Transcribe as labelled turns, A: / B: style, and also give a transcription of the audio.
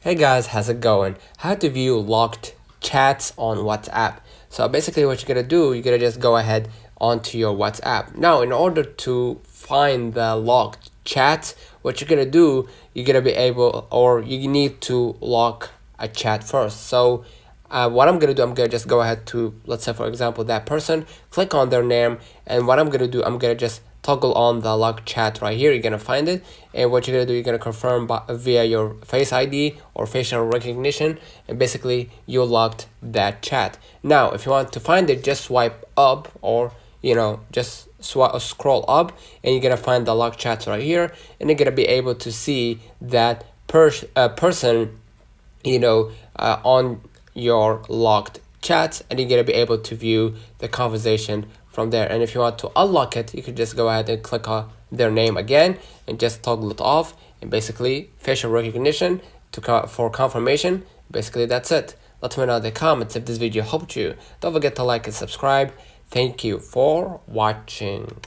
A: Hey guys, how's it going? How to view locked chats on WhatsApp. So basically what you're gonna do, you're gonna just go ahead onto your WhatsApp. Now, in order to find the locked chat, what you're gonna do, you're gonna be able, or you need to lock a chat first. So what I'm gonna do, I'm gonna just go ahead to, let's say for example, that person, click on their name, and what I'm gonna do, I'm gonna just toggle on the lock chat right here. You're gonna find it, and what you're gonna do, you're gonna confirm via your Face ID or facial recognition, and basically you locked that chat. Now if you want to find it, just swipe up, or just scroll up, and you're gonna find the lock chats right here, and you're gonna be able to see that person on your locked chats, and you're gonna be able to view the conversation from there. And if you want to unlock it, you can just go ahead and click on their name again and just toggle it off, and basically facial recognition for confirmation. Basically that's it. Let me know in the comments if this video helped you. Don't forget to like and subscribe. Thank you for watching.